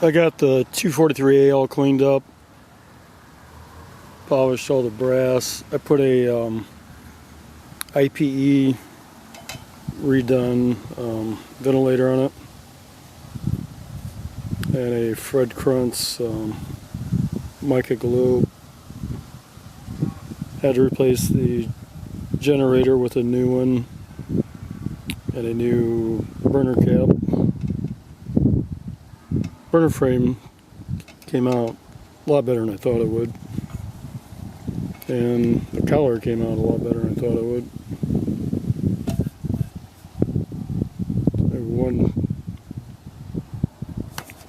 I got the 243A all cleaned up, polished all the brass. I put a IPE redone ventilator on it, and a Fred Krantz mica glue. Had to replace the generator with a new one and a new burner cap. Burner frame came out a lot better than I thought it would, and the collar came out a lot better than I thought it would. There's one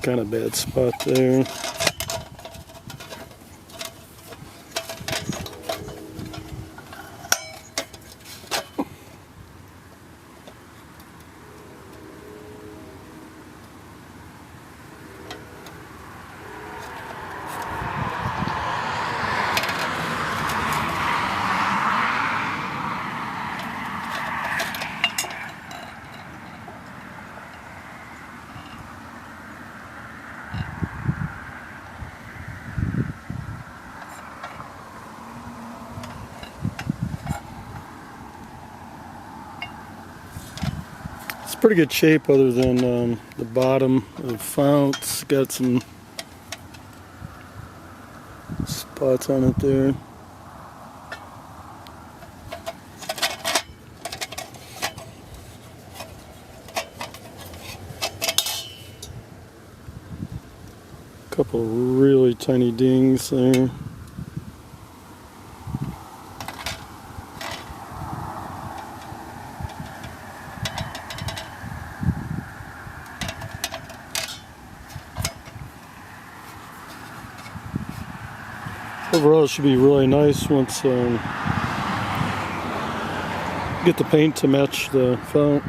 kind of bad spot there. It's pretty good shape other than the bottom of the fount. It's got some spots on it there. Couple really tiny dings there. Overall, it should be really nice once get the paint to match the fount.